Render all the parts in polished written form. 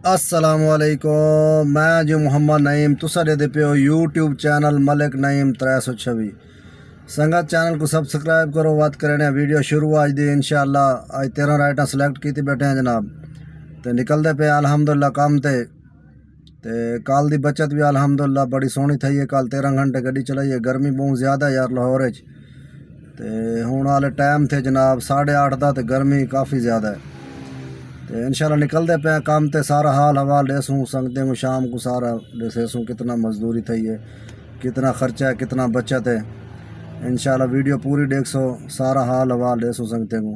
असलामुअलैकुम। मैं जो मोहम्मद नईम तुसा दे पे हो यूट्यूब चैनल मलिक नईम 326 संगत चैनल को सब्सक्राइब करो। बात करें वीडियो शुरू आज दी इंशाअल्लाह। आज 13 राइटा सिलेक्ट की बैठे हैं जनाब, तो निकलते पे अल्हम्दुलिल्लाह काम ते कल दी बचत भी अल्हम्दुलिल्लाह बड़ी सोहनी थी है। कल 13 घंटे गड्डी चलाई है। गर्मी बहुत ज़्यादा यार लाहौर तो हूँ वाले टाइम थे जनाब 8:30 का, तो गर्मी काफ़ी ज़्यादा है। तो इंशाल्लाह निकलते पे काम ते सारा हाल हवाल लेसूँ संगते को शाम को सारा लेसूँ कितना मजदूरी थी है, कितना खर्चा है, कितना बचत है। इंशाल्लाह वीडियो पूरी देख सो, सारा हाल हवाल लेसूँ संगते को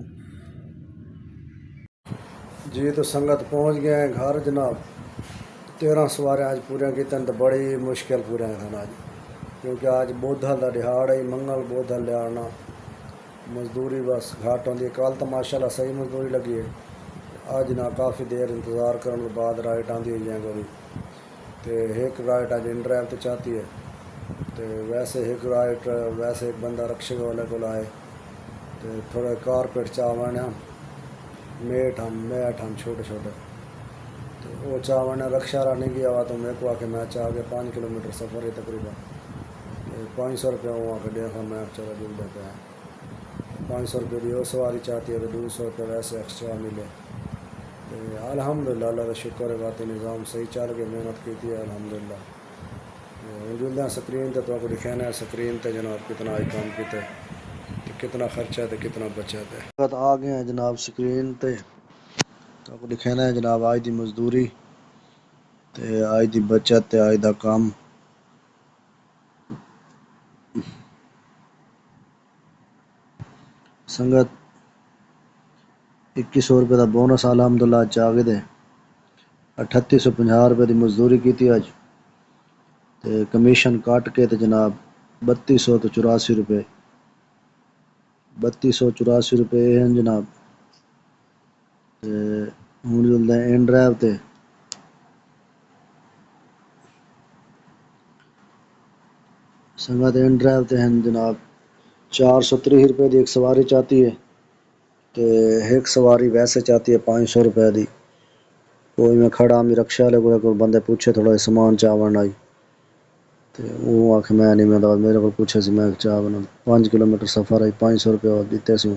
जी। तो संगत पहुँच गए हैं घर जनाब। 13 सवारें आज पूरे की तो बड़ी मुश्किल पूरे हैं आज, क्योंकि आज बोधल का दिहाड़ है, मंगल बोधल लियाना मजदूरी बस घाट होती है। कल तो माशाल्लाह सही मजदूरी लगी है। अज ना काफ़ी देर इंतज़ार करने के बाद राइट आती हुई है कोई, तो एक राइट अज इन ड्राइव तो चाहती है। तो वैसे एक राइट वैसे एक बंदा रक्शे वाले को आए, तो थोड़े कारपेट चावन मेट हम छोटे छोटे, तो वो चावन रक्षा वाला नहीं गया हुआ, तो मेरे को आके मैं चाह गया 5 किलोमीटर सफ़र है तकरीबन। 500 रुपये वो आके देखा, मैं चलो जुड़ देते हैं। 500 रुपये की वो सवारी चाहती है, तो 200 रुपये वैसे एक्स्ट्रा मिले। अल्हम्दुलिल्लाह अल्लाह का शुक्र है, बात निज़ाम सही चल के मेहनत की थी अल्हम्दुलिल्लाह। जुलदा स्क्रीन तो आपको दिखाना है स्क्रीन तो जनाब कितना आई काम किया, तो कितना खर्चा है, तो कितना बचत है। आ गए हैं जनाब स्क्रीन तो आपको दिखाना है जनाब आज की मजदूरी तो आज की बचत तो आज का काम। संगत 2100 रुपये का बोनस अल्हम्दुलिल्लाह चा गए थे। 3850 रुपये की मजदूरी की थी अज, तो कमीशन काट के तो जनाब 3284 रुपये 3284 रुपये हैं जनाब। हूँ जुलते हैं इन ड्राइव ते संगत इन ड्राइव ते हैं जनाब 430 रुपये की एक सवारी चाहती है, तो एक सवारी वैसे चाहती है 500 रुपये की। कोई मैं खड़ा मैं रक्षा वाले को बंदे पूछे थोड़ा समान चावन आई, तो वो आख मैं नहीं मैं मेरे को पूछे से मैं चावन 5 किलोमीटर सफ़र आई 500 रुपये और दिते से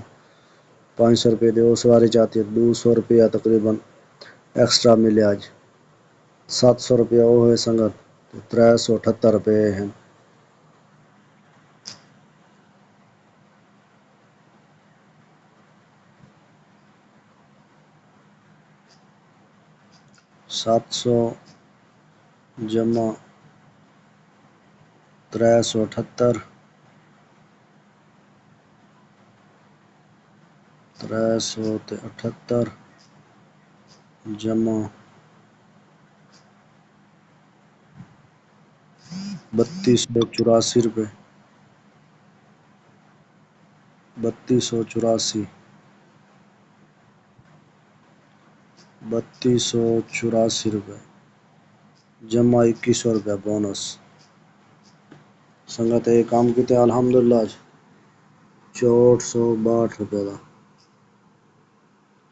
500 रुपये की वो सवारी चाहती है। 200 रुपया तकरीबन एक्स्ट्रा मिले आज। 700 रुपया वो है संगत, तो 378 रुपये हैं। सात सौ जमा 378 378 जमा 3284 रुपये 3284 3284 रुपये जमा 2100 रुपया बोनस। संगत ये काम किते अल्हम्दुलिल्लाह 462 रुपये का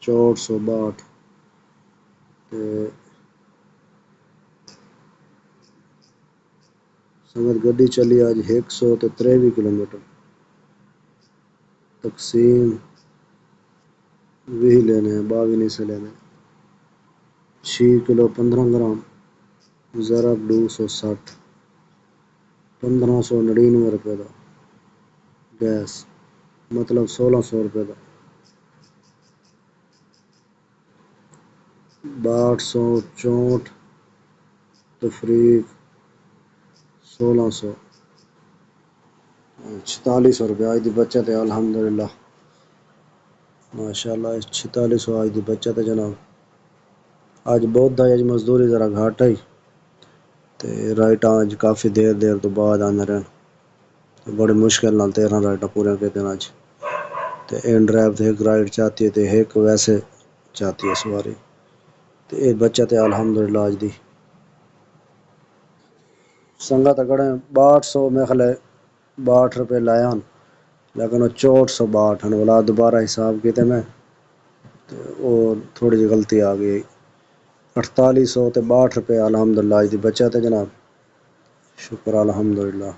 462। संगत गड्डी चली आज 123 किलोमीटर तकसीम भी लेने हैं 22 से लेने 6 किलो 15 ग्राम ज़रब 260 1599 रुपये का गैस मतलब 1600 रुपये का 6264 तफरीक 1600 4600 रुपये आज की बचत है अल्हम्दुलिल्लाह माशाल्लाह। 4600 आज की बचत है जनाब। आज बहुत आज मजदूरी ज़रा घाट आई, तो राइट आज काफ़ी देर तो बाद आने रहे, तो बड़ी मुश्किल नाल 13 राइटा पूरे के दिन आज। तो इन ड्राइव तो एक राइट चाहती है, तो एक वैसे चाहती है सवारी, तो ये बचत है अल्हम्दुलिल्लाह आज दी। संगत अगड़े 6200 में खले 62 रुपये लाया हन, लेकिन वो 462 हन वाला दोबारा हिसाब किए मैं, तो वो थोड़ी जी गलती आ गई। 4862 रुपये अलहमदुलिल्लाह दी बचत है जनाब। शुक्र अलहमदुलिल्लाह।